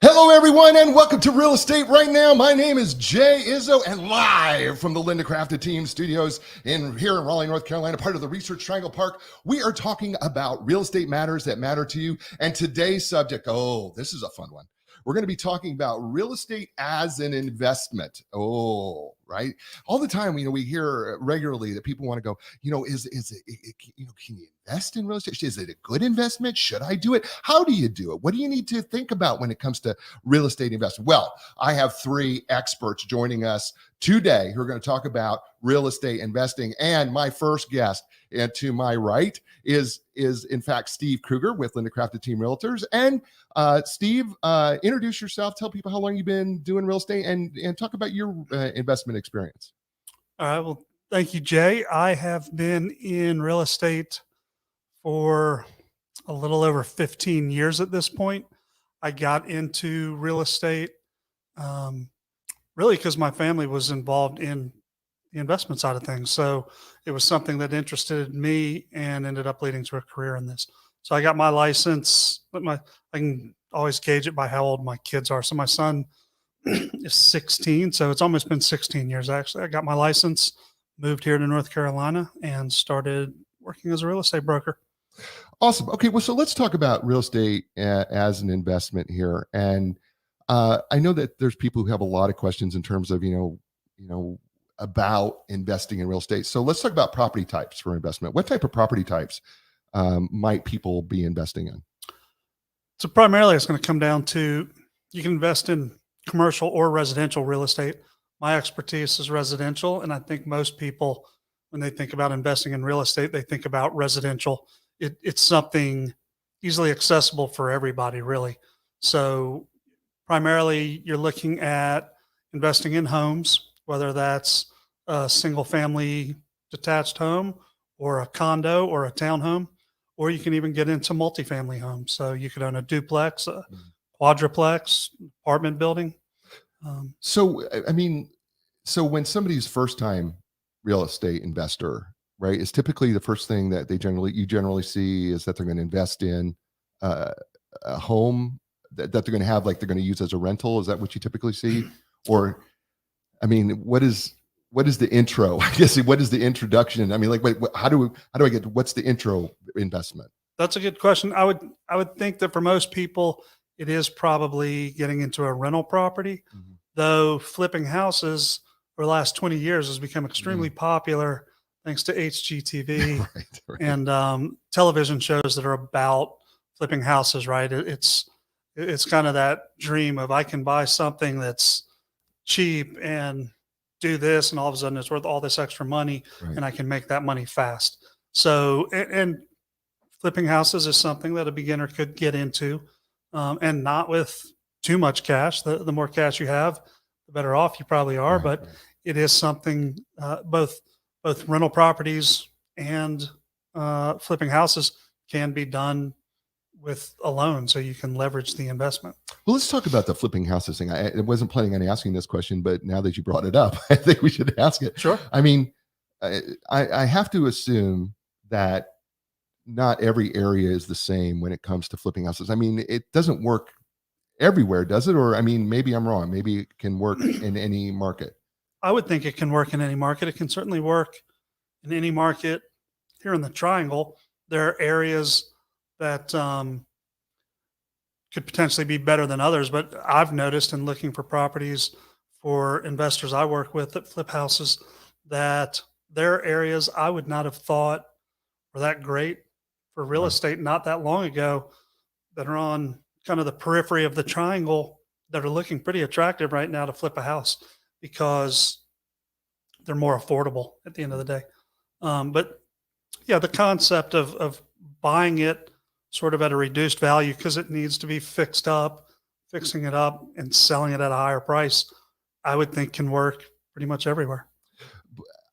Hello, everyone, and welcome to Real Estate Right Now. My name is Jay Izzo, and live from the Linda Crafted Team Studios here in Raleigh, North Carolina, part of the Research Triangle Park, we are talking about real estate matters that matter to you. And today's subject, this is a fun one. We're going to be talking about real estate as an investment. Right? All the time, we hear regularly that people want to go, is it, can you invest in real estate? Is it a good investment? Should I do it? How do you do it? What do you need to think about when it comes to real estate investment? Well, I have three experts joining us today who are going to talk about real estate investing. And my first guest, and to my right, is in fact Steve Kruger with Linda Crafted Team Realtors. And Steve, introduce yourself. Tell people how long you've been doing real estate and talk about your investment experience. All right. Well, thank you, Jay. I have been in real estate for a little over 15 years at this point. I got into real estate really because my family was involved in the investment side of things. So it was something that interested me and ended up leading to a career in this. So I got my license, but I can always gauge it by how old my kids are. So my son is 16. So it's almost been 16 years, actually. I got my license, moved here to North Carolina, and started working as a real estate broker. Awesome. Okay. Well, so let's talk about real estate as an investment here. And I know that there's people who have a lot of questions in terms of, about investing in real estate. So let's talk about property types for investment. What type of property types might people be investing in? So primarily it's going to come down to, you can invest in commercial or residential real estate. My expertise is residential. And I think most people, when they think about investing in real estate, they think about residential. It's something easily accessible for everybody, really. So primarily you're looking at investing in homes, whether that's a single family detached home or a condo or a townhome, or you can even get into multifamily homes. So you could own a duplex, a quadruplex, apartment building. So when somebody's first time real estate investor, right, is typically the first thing that you generally see is that they're going to invest in a home that they're going to have, like they're going to use as a rental. Is that what you typically see? Or, what is the intro? I guess, what is the introduction? How do I get, what's the intro investment? That's a good question. I would think that for most people, it is probably getting into a rental property, though flipping houses for the last 20 years has become extremely popular thanks to HGTV right. and television shows that are about flipping houses, right? It's kind of that dream of, I can buy something that's cheap and do this, and all of a sudden it's worth all this extra money, and I can make that money fast. So, and flipping houses is something that a beginner could get into, and not with too much cash. The more cash you have, the better off you probably are. But it is something, both rental properties and flipping houses can be done with a loan, so you can leverage the investment. Well, let's talk about the flipping houses thing. I wasn't planning on asking this question, but now that you brought it up, I think we should ask it. Sure. I have to assume that not every area is the same when it comes to flipping houses. It doesn't work everywhere, does it? Or, maybe I'm wrong. Maybe it can work in any market. I would think it can work in any market. It can certainly work in any market. Here in the Triangle, there are areas that could potentially be better than others. But I've noticed in looking for properties for investors I work with that flip houses, that there are areas I would not have thought were that great for real estate not that long ago, that are on kind of the periphery of the Triangle, that are looking pretty attractive right now to flip a house because they're more affordable at the end of the day. But yeah, the concept of buying it sort of at a reduced value because it needs to be fixing it up and selling it at a higher price, I would think can work pretty much everywhere.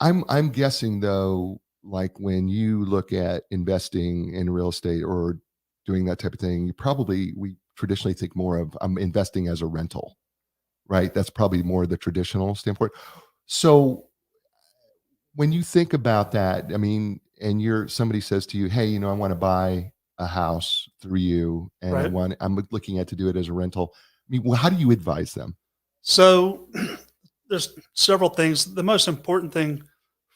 I'm guessing though, like when you look at investing in real estate or doing that type of thing, we traditionally think more of I'm investing as a rental, right? That's probably more the traditional standpoint. So when you think about that, and somebody says to you, hey, I want to buy a house through you, and I'm looking at to do it as a rental. mean, well, how do you advise them? So there's several things. The most important thing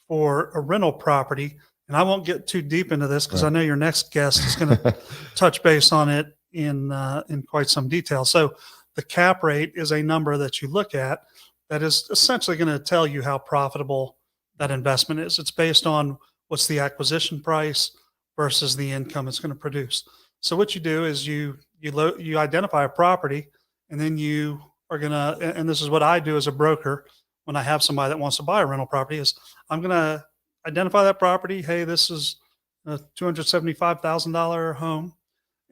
for a rental property, and I won't get too deep into this because I know your next guest is going to touch base on it in quite some detail. So the cap rate is a number that you look at that is essentially going to tell you how profitable that investment is. It's based on what's the acquisition price versus the income it's going to produce. So what you do is you identify a property, and then you are going to, and this is what I do as a broker when I have somebody that wants to buy a rental property, is I'm going to identify that property. Hey, this is a $275,000 home.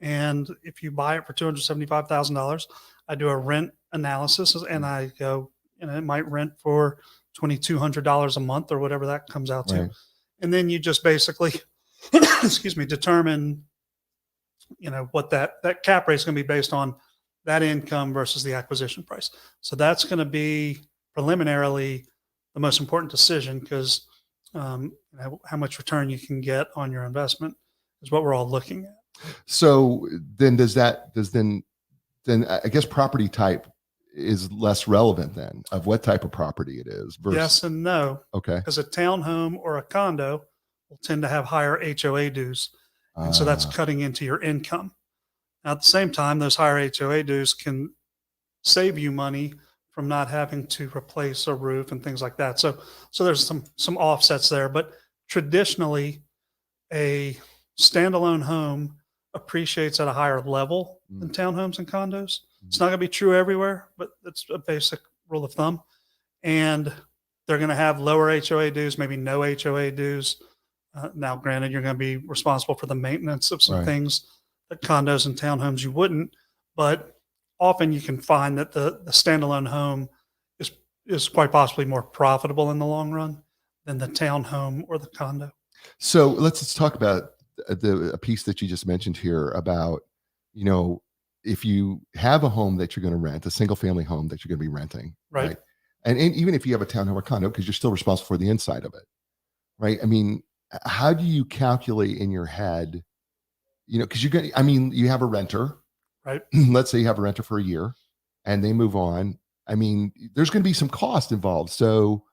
And if you buy it for $275,000, I do a rent analysis, and I go, it might rent for $2,200 a month or whatever that comes out to. Right. And then you just basically, excuse me, determine, what that cap rate is going to be based on that income versus the acquisition price. So that's going to be preliminarily the most important decision, because how much return you can get on your investment is what we're all looking at. So then then I guess property type is less relevant then, of what type of property it is versus. Yes and no. Okay. Because a townhome or a condo will tend to have higher HOA dues. And so that's cutting into your income. Now, at the same time, those higher HOA dues can save you money from not having to replace a roof and things like that. So there's some offsets there. But traditionally, a standalone home appreciates at a higher level than townhomes and condos. It's not going to be true everywhere, but it's a basic rule of thumb. And they're going to have lower HOA dues, maybe no HOA dues. Now, granted, you're going to be responsible for the maintenance of some things that condos and townhomes you wouldn't, but often you can find that the standalone home is quite possibly more profitable in the long run than the townhome or the condo. So let's talk about a piece that you just mentioned here about, if you have a home that you're going to rent, a single family home that you're going to be renting, right? And even if you have a townhome or condo, because you're still responsible for the inside of it, right? I mean, how do you calculate in your head, because you have a renter, right? Let's say you have a renter for a year and they move on. I mean, there's going to be some cost involved. So,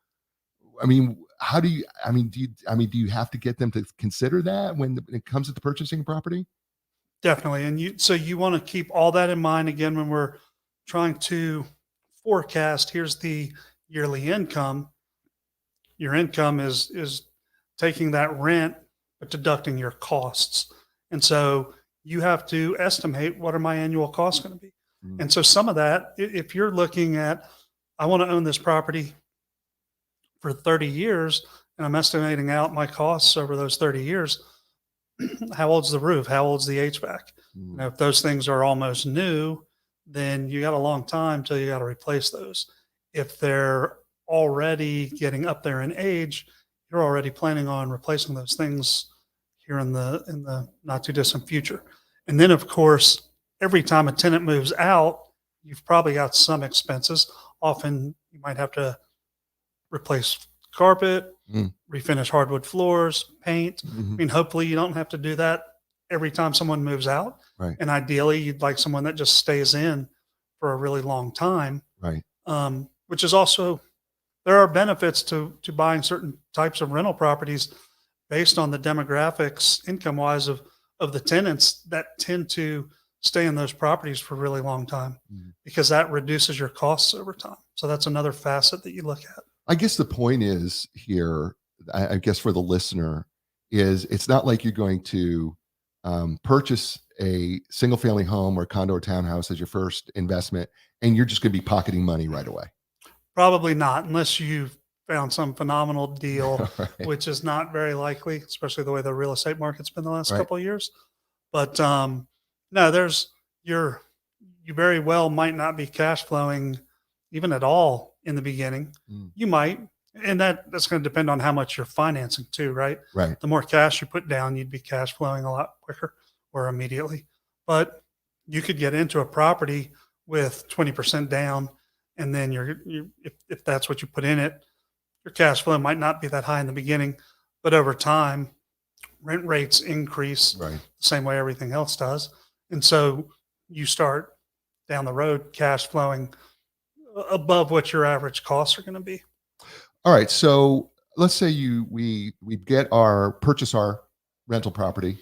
I mean, do you have to get them to consider that when it comes to purchasing a property? Definitely. And you want to keep all that in mind again when we're trying to forecast, here's the yearly income. Your income is taking that rent, but deducting your costs. And so you have to estimate, what are my annual costs going to be? And so some of that, if you're looking at, I want to own this property for 30 years, and I'm estimating out my costs over those 30 years, how old's the roof? How old's the HVAC? If those things are almost new, then you got a long time till you got to replace those. If they're already getting up there in age, you're already planning on replacing those things here in the not too distant future. And then, of course, every time a tenant moves out, you've probably got some expenses. Often you might have to replace carpet, refinish hardwood floors, paint. I mean, hopefully you don't have to do that every time someone moves out. Right. And ideally you'd like someone that just stays in for a really long time. Right. Which is also, there are benefits to buying certain types of rental properties based on the demographics, income wise, of the tenants that tend to stay in those properties for a really long time, because that reduces your costs over time. So that's another facet that you look at. I guess the point is here, I guess for the listener, is it's not like you're going to purchase a single family home or condo or townhouse as your first investment, and you're just going to be pocketing money right away. Probably not, unless you've found some phenomenal deal, which is not very likely, especially the way the real estate market's been the last couple of years. But no, you very well might not be cash flowing even at all in the beginning. You might, and that's going to depend on how much you're financing too, right? Right. The more cash you put down, you'd be cash flowing a lot quicker or immediately. But you could get into a property with 20% down, and then if that's what you put in it, your cash flow might not be that high in the beginning, but over time, rent rates increase the same way everything else does. And so you start down the road, cash flowing above what your average costs are going to be. All right. So let's say we purchase our rental property.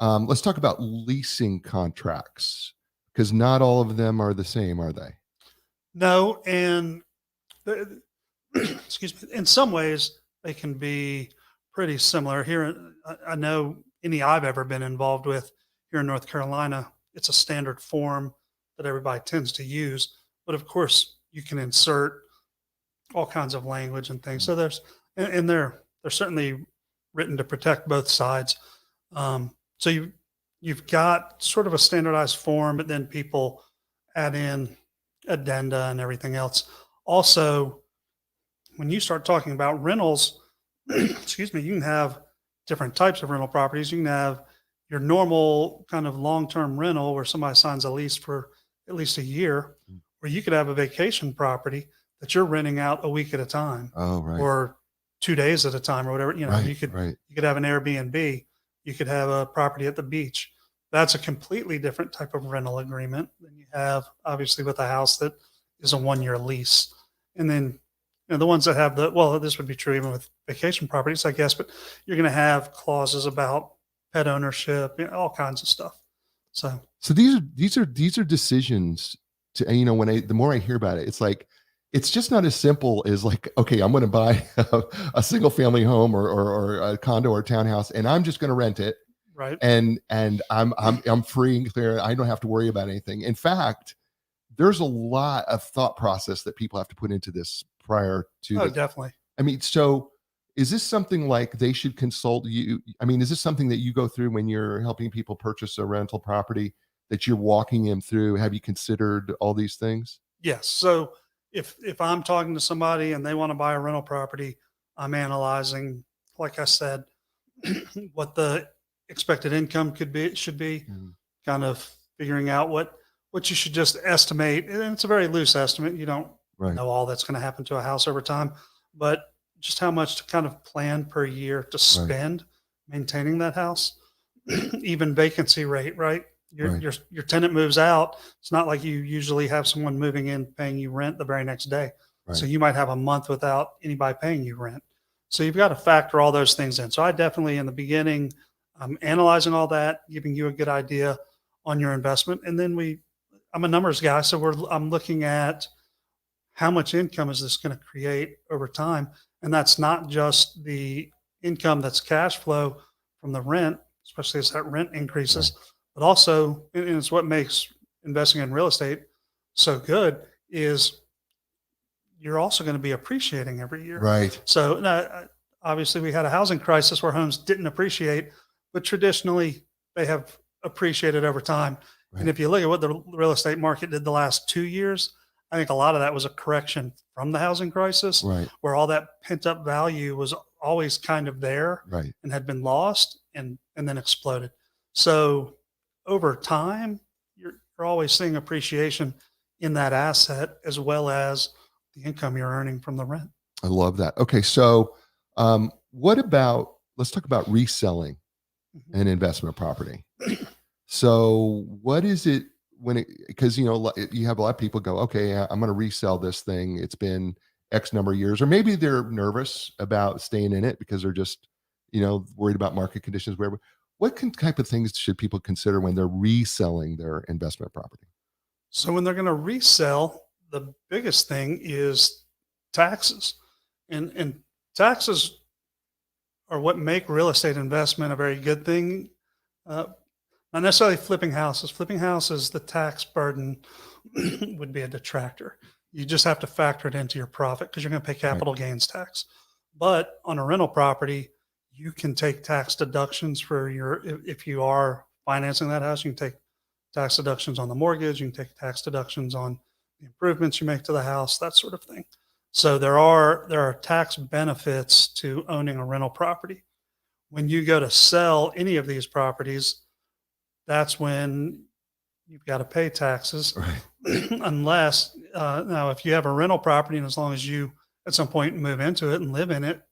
Let's talk about leasing contracts because not all of them are the same, are they? No, and excuse me, in some ways they can be pretty similar. Here, I know any I've ever been involved with here in North Carolina, it's a standard form that everybody tends to use. But of course, you can insert all kinds of language and things. So and they're certainly written to protect both sides. So you've got sort of a standardized form, but then people add in addenda and everything else. Also, when you start talking about rentals, excuse me, you can have different types of rental properties. You can have your normal kind of long-term rental where somebody signs a lease for at least a year, or you could have a vacation property that you're renting out a week at a time, Oh, right. or 2 days at a time, or whatever. Right, You could right. you could have an Airbnb. You could have a property at the beach. That's a completely different type of rental agreement than you have, obviously, with a house that is a 1-year lease. And then, the ones that have this would be true even with vacation properties, I guess, but you're going to have clauses about pet ownership, all kinds of stuff. So these are decisions to, the more I hear about it, it's like, it's just not as simple as like, okay, I'm going to buy a single family home or a condo or townhouse, and I'm just going to rent it. Right. And I'm free and clear. I don't have to worry about anything. In fact, there's a lot of thought process that people have to put into this prior to Oh, this. definitely. I mean, so is this something like they should consult you? I mean, is this something that you go through when you're helping people purchase a rental property, that you're walking them through? Have you considered all these things? Yes. So if I'm talking to somebody and they want to buy a rental property, I'm analyzing, like I said, what the expected income should be, Mhm. kind of figuring out what you should just estimate. And it's a very loose estimate. You don't Right. know all that's going to happen to a house over time, but just how much to kind of plan per year to spend maintaining that house. Even vacancy rate, right? Right. Your tenant moves out. It's not like you usually have someone moving in paying you rent the very next day. So Right. you might have a month without anybody paying you rent. So you've got to factor all those things in. So I definitely, in the beginning, I'm analyzing all that, giving you a good idea on your investment, and then I'm a numbers guy, so I'm looking at how much income is this going to create over time, and that's not just the income that's cash flow from the rent, especially as that rent increases, but also, and it's what makes investing in real estate so good, is you're also going to be appreciating every year. Right. So now, obviously, we had a housing crisis where homes didn't appreciate, but traditionally they have appreciated over time. Right. And if you look at what the real estate market did the last 2 years, I think a lot of that was a correction from the housing crisis, Right. where all that pent up value was always kind of there Right. and had been lost and then exploded. So over time, you're always seeing appreciation in that asset as well as the income you're earning from the rent. I love that. Okay. So, let's talk about reselling Mhm. an investment property. So what is it because, you have a lot of people go, okay, I'm going to resell this thing. It's been X number of years, or maybe they're nervous about staying in it because they're just, worried about market conditions, wherever. What type of things should people consider when they're reselling their investment property? So when they're going to resell, the biggest thing is taxes. And taxes are what make real estate investment a very good thing. Not necessarily flipping houses. Flipping houses, the tax burden would be a detractor. You just have to factor it into your profit because you're going to pay capital gains tax. But on a rental property, you can take tax deductions for if you are financing that house, you can take tax deductions on the mortgage, you can take tax deductions on the improvements you make to the house, that sort of thing. So there are tax benefits to owning a rental property. When you go to sell any of these properties, that's when you've got to pay taxes. Right. Unless now, if you have a rental property, and as long as you at some point move into it and live in it,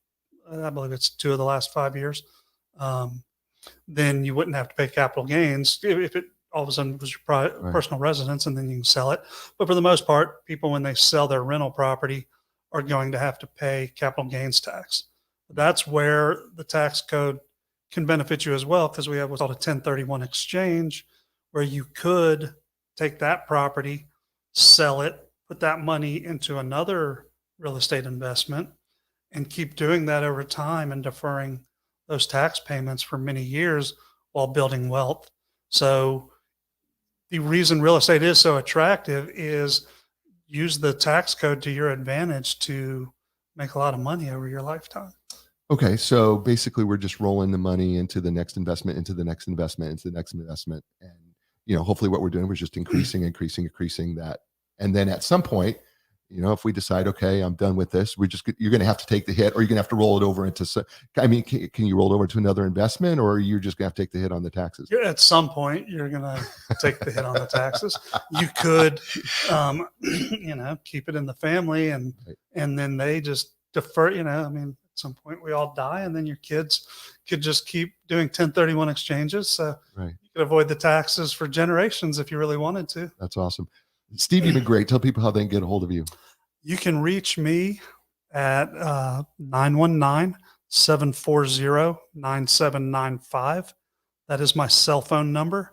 I believe it's 2 of the last 5 years, then you wouldn't have to pay capital gains. If it all of a sudden was your Right. personal residence, and then you can sell it. But for the most part, people, when they sell their rental property, are going to have to pay capital gains tax. That's where the tax code can benefit you as well, because we have what's called a 1031 exchange, where you could take that property, sell it, put that money into another real estate investment, and keep doing that over time and deferring those tax payments for many years while building wealth. So the reason real estate is so attractive is use the tax code to your advantage to make a lot of money over your lifetime. Okay, so basically we're just rolling the money into the next investment, into the next investment, into the next investment. And, hopefully what we're doing was just increasing that. And then at some point, if we decide, okay, I'm done with this, you're going to have to take the hit, or you're going to have to roll it over into, can you roll it over to another investment, or you're just going to have to take the hit on the taxes? At some point, you're going to take the hit on the taxes. You could, keep it in the family, and then they just defer, at some point we all die, and then your kids could just keep doing 1031 exchanges. So you could avoid the taxes for generations if you really wanted to. That's awesome. Steve, you've been great. Tell people how they can get a hold of you. You can reach me at 919-740-9795. That is my cell phone number.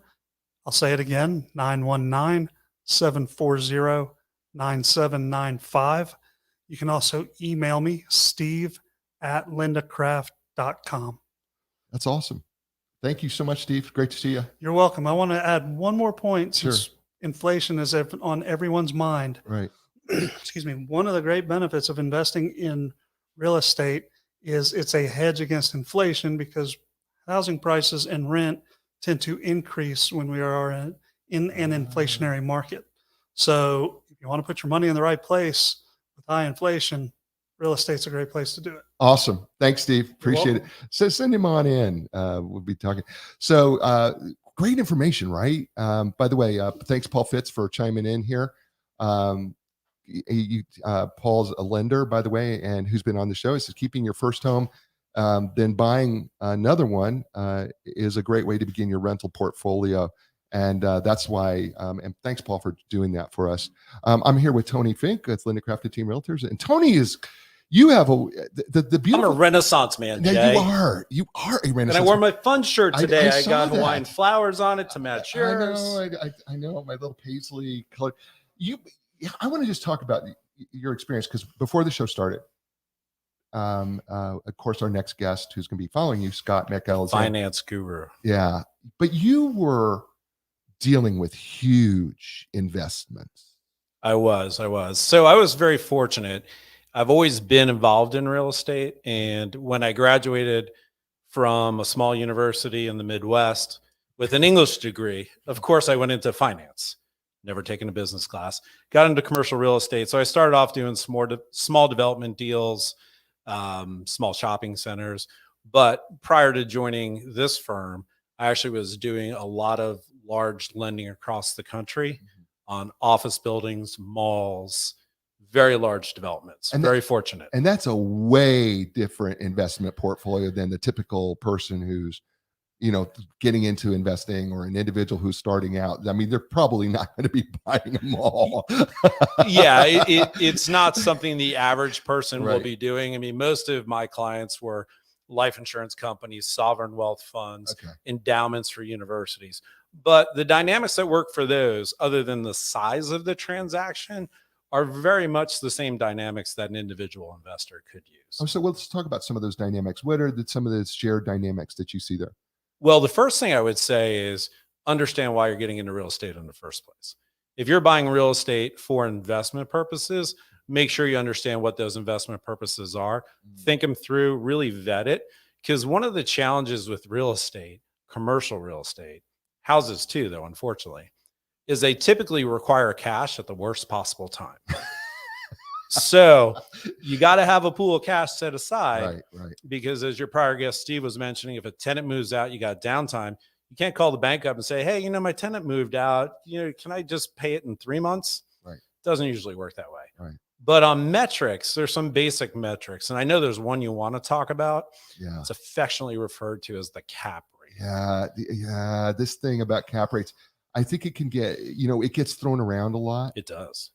I'll say it again, 919-740-9795. You can also email me, steve@lindacraft.com. That's awesome. Thank you so much, Steve. Great to see you. You're welcome. I want to add one more point. Sure. Since inflation is on everyone's mind. Right. Excuse me. One of the great benefits of investing in real estate is it's a hedge against inflation, because housing prices and rent tend to increase when we are in an inflationary market. So if you want to put your money in the right place with high inflation, real estate's a great place to do it. Awesome. Thanks, Steve. Appreciate it. So send him on in. We'll be talking. So great information, right? By the way, thanks, Paul Fitz, for chiming in here. Paul's a lender, by the way, and who's been on the show. He says keeping your first home, then buying another one is a great way to begin your rental portfolio. And that's why, and thanks, Paul, for doing that for us. I'm here with Tony Fink. That's Linda Crafted Team Realtors. And Tony you have the beautiful. I'm a Renaissance man, Jay. Yeah, you are a Renaissance. And I wore my fun shirt today. I saw got Hawaiian flowers on it to match yours. I know my little paisley color. I want to just talk about your experience, because before the show started, of course, our next guest, who's going to be following you, Scott Mcallister, finance guru. Yeah, but you were dealing with huge investments. I was. So I was very fortunate. I've always been involved in real estate. And when I graduated from a small university in the Midwest with an English degree, of course, I went into finance, never taken a business class, got into commercial real estate. So I started off doing small development deals, small shopping centers. But prior to joining this firm, I actually was doing a lot of large lending across the country on office buildings, malls, very large developments. And very fortunate. And that's a way different investment portfolio than the typical person who's, getting into investing, or an individual who's starting out. I mean, they're probably not going to be buying a mall. Yeah, it's not something the average person will be doing. I mean, most of my clients were life insurance companies, sovereign wealth funds, endowments for universities. But the dynamics that work for those, other than the size of the transaction, are very much the same dynamics that an individual investor could use. Oh, so let's talk about some of those dynamics. What are some of the shared dynamics that you see there? Well, the first thing I would say is understand why you're getting into real estate in the first place. If you're buying real estate for investment purposes, make sure you understand what those investment purposes are. Think them through, really vet it. Because one of the challenges with real estate, commercial real estate, houses too, though, unfortunately, is they typically require cash at the worst possible time. So you got to have a pool of cash set aside, right? Because as your prior guest, Steve, was mentioning, if a tenant moves out, you got downtime. You can't call the bank up and say, hey, my tenant moved out. Can I just pay it in 3 months? Right. Doesn't usually work that way. Right. But on metrics, there's some basic metrics. And I know there's one you want to talk about. Yeah. It's affectionately referred to as the cap rate. Yeah. This thing about cap rates. I think it can get, it gets thrown around a lot. It does.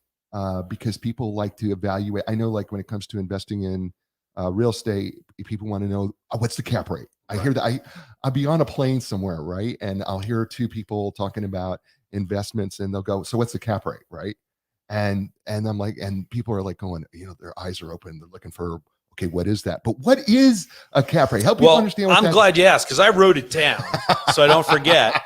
Because people like to evaluate. I know, like when it comes to investing in real estate, people want to know what's the cap rate. I hear that. I'll be on a plane somewhere, right? And I'll hear two people talking about investments, and they'll go, "So what's the cap rate?" Right? And I'm like, and people are like going, their eyes are open. They're looking for, okay, what is that? But what is a cap rate? Help people understand. I'm glad you asked, because I wrote it down so I don't forget.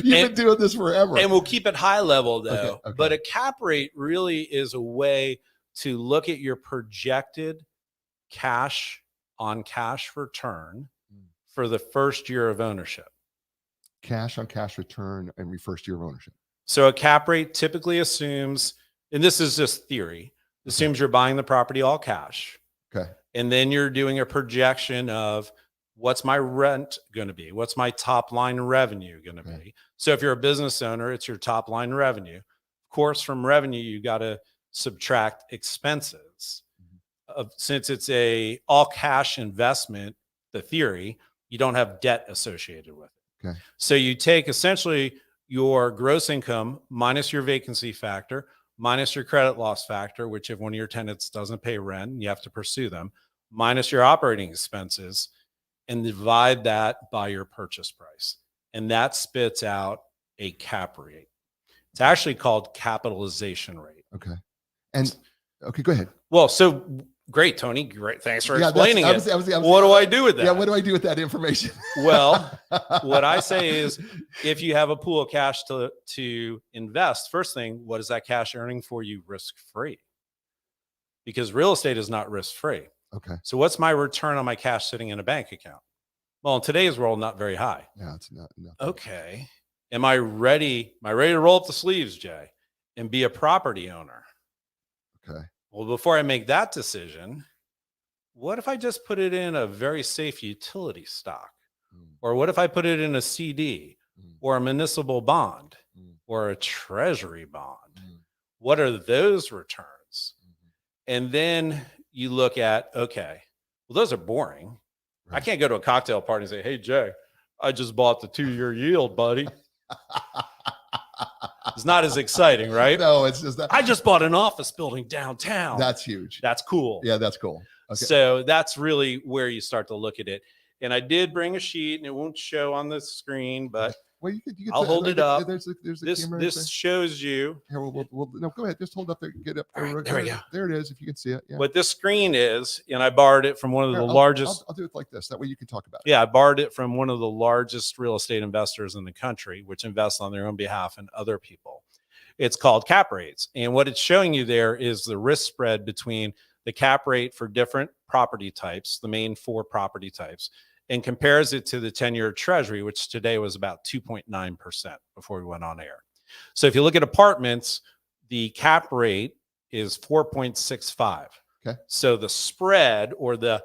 You've been doing this forever. And we'll keep it high level though. Okay. But a cap rate really is a way to look at your projected cash on cash return for the first year of ownership. Cash on cash return every first year of ownership. So a cap rate typically assumes, and this is just theory, assumes you're buying the property all cash. Okay. And then you're doing a projection of what's my rent going to be? What's my top line revenue going to be? So if you're a business owner, it's your top line revenue. Of course, from revenue, you got to subtract expenses. Since it's a all cash investment, the theory, you don't have debt associated with it. Okay. So you take essentially your gross income minus your vacancy factor, minus your credit loss factor, which if one of your tenants doesn't pay rent, you have to pursue them, minus your operating expenses, and divide that by your purchase price. And that spits out a cap rate. It's actually called capitalization rate. Okay. And okay, go ahead. Well, so great, Tony. Great. Thanks for explaining it. What do I do with that? Yeah, what do I do with that information? Well, what I say is, if you have a pool of cash to invest, first thing, what is that cash earning for you risk-free? Because real estate is not risk-free. Okay. So what's my return on my cash sitting in a bank account? Well, in today's world, not very high. Yeah, it's not. Okay. Am I ready? Am I ready to roll up the sleeves, Jay, and be a property owner? Okay. Well, before I make that decision, what if I just put it in a very safe utility stock? Or what if I put it in a CD or a municipal bond or a treasury bond? What are those returns? And then you look at, okay, well, those are boring. Right. I can't go to a cocktail party and say, hey, Jay, I just bought the 2-year yield, buddy. It's not as exciting, right? No, it's just that. I just bought an office building downtown. That's huge. That's cool. Yeah, that's cool. Okay. So that's really where you start to look at it. And I did bring a sheet, and it won't show on the screen, but well, you could I'll hold it up. There's a this camera this shows you. Here, no, go ahead. Just hold up there. Get up there. Right, there we go. There it is. If you can see it. Yeah. What this screen is, and I borrowed it from one of the largest. I'll do it like this. That way you can talk about it. Yeah, I borrowed it from one of the largest real estate investors in the country, which invests on their own behalf and other people. It's called cap rates. And what it's showing you there is the risk spread between the cap rate for different property types, the main 4 property types, and compares it to the 10-year Treasury, which today was about 2.9% before we went on air. So if you look at apartments, the cap rate is 4.65. Okay. So the spread or the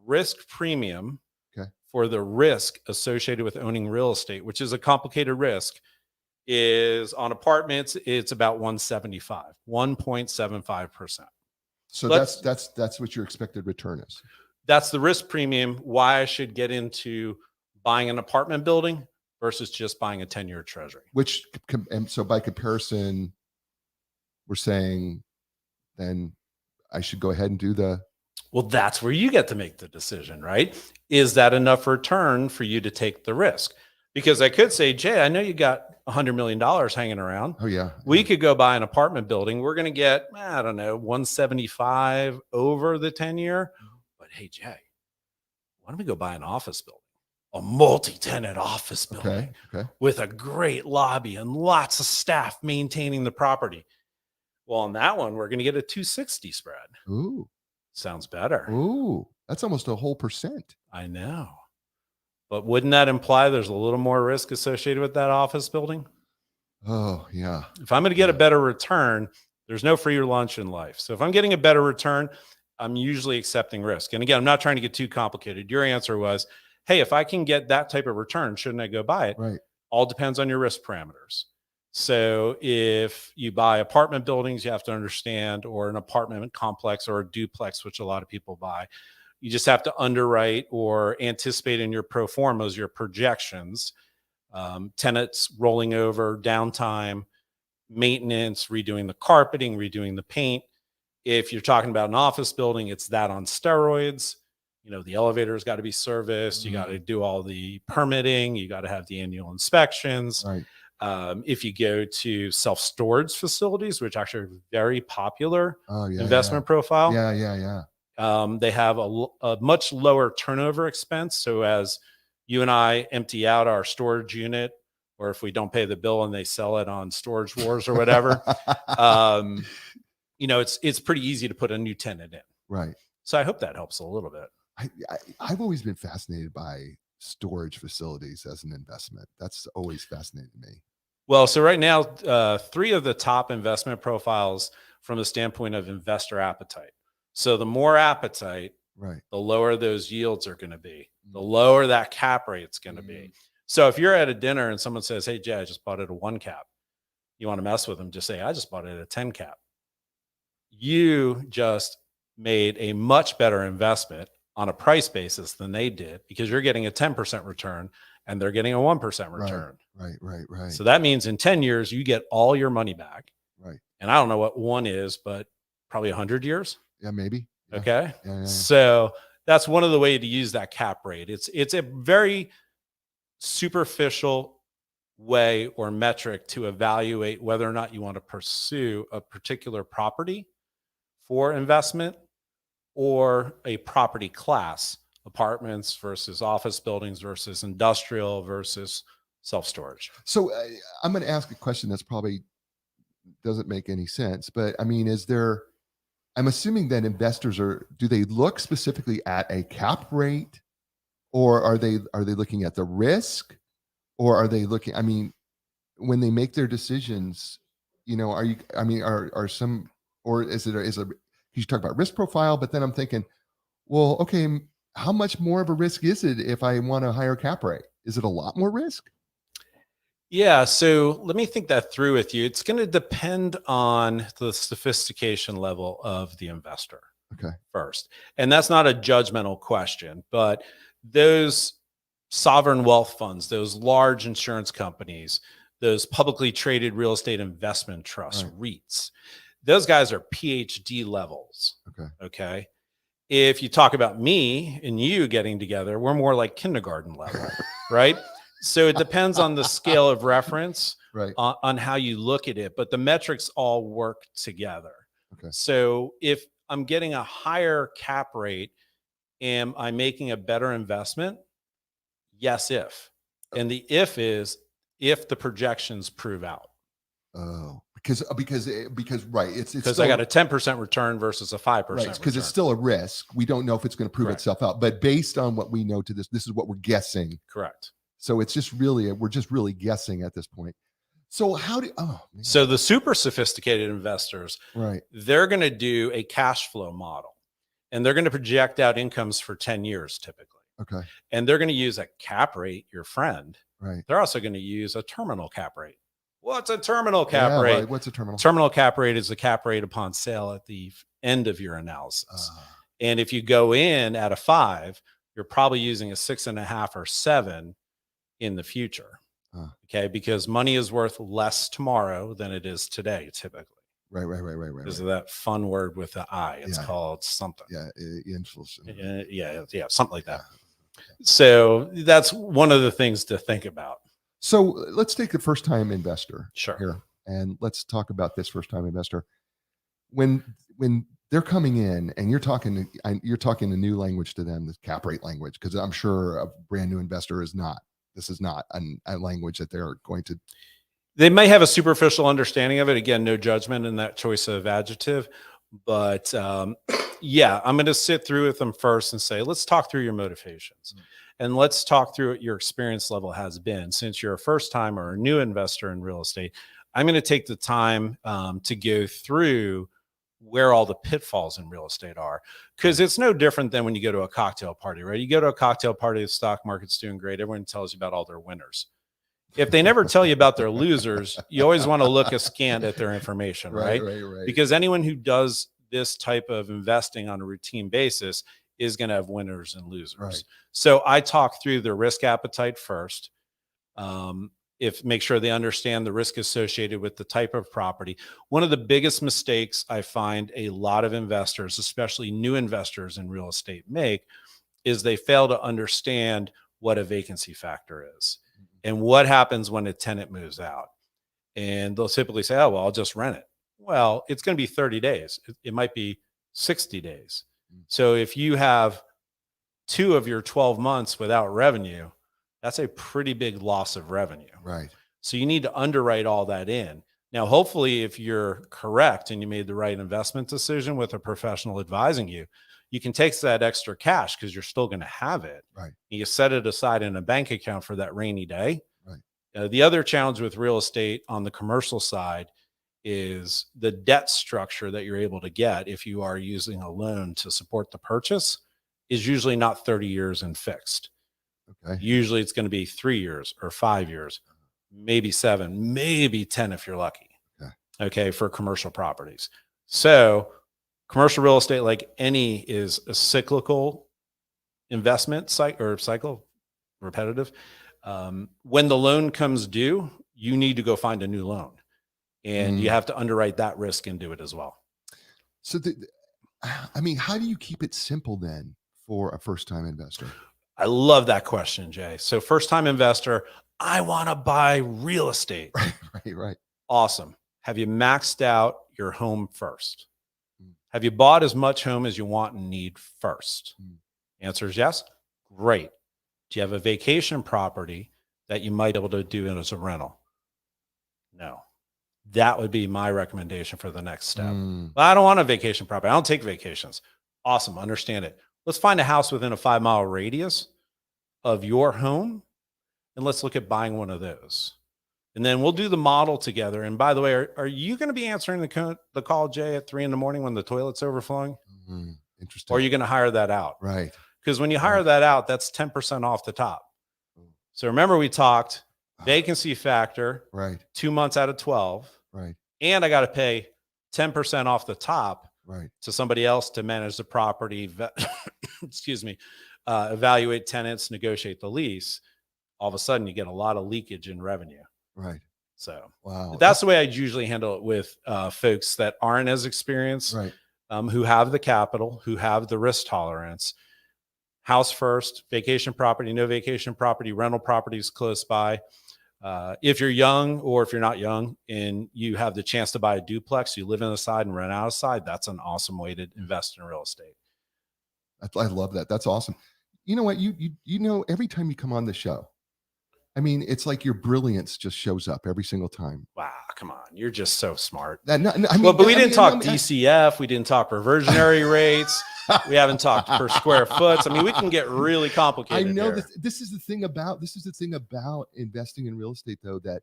risk premium for the risk associated with owning real estate, which is a complicated risk, is on apartments, it's about 1.75%. So that's what your expected return is. That's the risk premium, why I should get into buying an apartment building versus just buying a 10-year Treasury. Which, and so by comparison, we're saying then I should go ahead and do the. Well, that's where you get to make the decision, right? Is that enough return for you to take the risk? Because I could say, Jay, I know you got $100 million hanging around. Oh, yeah. We could go buy an apartment building. We're going to get, I don't know, 175 over the 10-year. But hey, Jay, why don't we go buy an office building? A multi-tenant office building with a great lobby and lots of staff maintaining the property. Well, on that one, we're going to get a 260 spread. Ooh. Sounds better. Ooh, that's almost a whole percent. I know. But wouldn't that imply there's a little more risk associated with that office building? Oh, yeah. If I'm going to get a better return, there's no free lunch in life. So if I'm getting a better return, I'm usually accepting risk. And again, I'm not trying to get too complicated. Your answer was, hey, if I can get that type of return, shouldn't I go buy it? Right. All depends on your risk parameters. So if you buy apartment buildings, you have to understand, or an apartment complex or a duplex, which a lot of people buy, you just have to underwrite or anticipate in your pro formas, your projections, tenants rolling over, downtime, maintenance, redoing the carpeting, redoing the paint. If you're talking about an office building, it's that on steroids. The elevator's got to be serviced. You got to do all the permitting. You got to have the annual inspections. Right. If you go to self-storage facilities, which actually are very popular Yeah, investment profile, yeah. they have a much lower turnover expense. So as you and I empty out our storage unit, or if we don't pay the bill and they sell it on Storage Wars or whatever, it's pretty easy to put a new tenant in. Right. So I hope that helps a little bit. I've always been fascinated by storage facilities as an investment. That's always fascinated me. Well, so right now, 3 of the top investment profiles from the standpoint of investor appetite. So the more appetite, right, the lower those yields are going to be, the lower that cap rate's going to be. So if you're at a dinner and someone says, "Hey, Jay, I just bought it a 1 cap," you want to mess with them, just say, "I just bought it at a 10 cap." You just made a much better investment on a price basis than they did, because you're getting a 10% return and they're getting a 1% return. Right. So that means in 10 years, you get all your money back. Right. And I don't know what 1 is, but probably 100 years. Yeah, maybe. Yeah. Okay. Yeah. So that's one of the ways to use that cap rate. It's a very superficial way or metric to evaluate whether or not you want to pursue a particular property for investment, or a property class, apartments versus office buildings versus industrial versus self-storage. So I'm going to ask a question that's probably doesn't make any sense, but I mean, I'm assuming that investors do they look specifically at a cap rate, or are they looking at the risk, or are they looking, I mean, when they make their decisions, are some, or is it you talk about risk profile, but then I'm thinking, well, okay, how much more of a risk is it if I want a higher cap rate? Is it a lot more risk? Yeah. So let me think that through with you. It's going to depend on the sophistication level of the investor. Okay. First. And that's not a judgmental question, but those sovereign wealth funds, those large insurance companies, those publicly traded real estate investment trusts, REITs, those guys are PhD levels. Okay. If you talk about me and you getting together, we're more like kindergarten level, right? So it depends on the scale of reference, right, on how you look at it, but the metrics all work together. Okay. So if I'm getting a higher cap rate, am I making a better investment? Yes, if. And the if is if the projections prove out. Oh, because right, it's because I got a 10% return versus a 5%. Right, because it's still a risk. We don't know if it's going to prove itself out, but based on what we know this is what we're guessing. Correct. So it's just really, we're just really guessing at this point. So so the super sophisticated investors, right, they're going to do a cash flow model, and they're going to project out incomes for 10 years typically. Okay. And they're going to use a cap rate, your friend. Right. They're also going to use a terminal cap rate. What's a terminal cap rate? Right. What's a terminal? Terminal cap rate is the cap rate upon sale at the end of your analysis. And if you go in at a 5, you're probably using a 6.5 or 7 in the future. Okay. Because money is worth less tomorrow than it is today, typically. Right. Because of that fun word with the I. It's called something. Inflation. Yeah. Something like that. So that's one of the things to think about. So let's take the first time investor here, and let's talk about this first time investor. When they're coming in and you're talking a new language to them, the cap rate language, because I'm sure a brand new investor is not. This is not a language that they're going to. They may have a superficial understanding of it. Again, no judgment in that choice of adjective, but I'm going to sit through with them first and say, let's talk through your motivations. And let's talk through what your experience level has been. Since you're a first time or a new investor in real estate, I'm going to take the time to go through where all the pitfalls in real estate are. Because it's no different than when you go to a cocktail party, right? You go to a cocktail party, the stock market's doing great. Everyone tells you about all their winners. If they never tell you about their losers, you always want to look askant at their information, right? Because anyone who does this type of investing on a routine basis is going to have winners and losers. So I talk through the risk appetite first. If make sure they understand the risk associated with the type of property. One of the biggest mistakes I find a lot of investors, especially new investors in real estate, make is they fail to understand what a vacancy factor is and what happens when a tenant moves out. And they'll typically say, oh, well, I'll just rent it. Well, it's going to be 30 days. It might be 60 days. So if you have 2 of your 12 months without revenue, that's a pretty big loss of revenue. Right. So you need to underwrite all that in. Now, hopefully, if you're correct and you made the right investment decision with a professional advising you, you can take that extra cash because you're still going to have it. Right. You set it aside in a bank account for that rainy day. Right. The other challenge with real estate on the commercial side is the debt structure that you're able to get if you are using a loan to support the purchase is usually not 30 years and fixed. Okay. Usually it's going to be 3 years or 5 years, maybe 7, maybe 10 if you're lucky. Okay, for commercial properties. So commercial real estate, like any, is a cyclical investment cycle, repetitive. When the loan comes due, you need to go find a new loan, and you have to underwrite that risk into it as well. So, how do you keep it simple then for a first-time investor? I love that question, Jay. So first-time investor, I want to buy real estate. Right. Awesome. Have you maxed out your home first? Have you bought as much home as you want and need first? Answer is yes. Great. Do you have a vacation property that you might be able to do it as a rental? No. That would be my recommendation for the next step. But I don't want a vacation property. I don't take vacations. Awesome. Understand it. Let's find a house within a 5-mile radius of your home, and let's look at buying one of those. And then we'll do the model together. And by the way, are you going to be answering the call, Jay, at 3 a.m. when the toilet's overflowing? Interesting. Or are you going to hire that out? Right. Because when you hire that out, that's 10% off the top. So remember, we talked vacancy factor, right? 2 months out of 12. Right. And I got to pay 10% off the top, right, to somebody else to manage the property, excuse me, evaluate tenants, negotiate the lease. All of a sudden you get a lot of leakage in revenue. Right. So wow, that's the way I usually handle it with folks that aren't as experienced, right, who have the capital, who have the risk tolerance. House first, vacation property, no vacation property, rental properties close by. If you're young or if you're not young and you have the chance to buy a duplex, you live in the side and rent out a side, that's an awesome way to invest in real estate. I love that. That's awesome. You know what? You know, every time you come on the show, I mean, it's like your brilliance just shows up every single time. Wow, come on. You're just so smart. But we didn't talk DCF. We didn't talk reversionary rates. We haven't talked per square foot. I mean, we can get really complicated. I know here. This is the thing about investing in real estate, though, that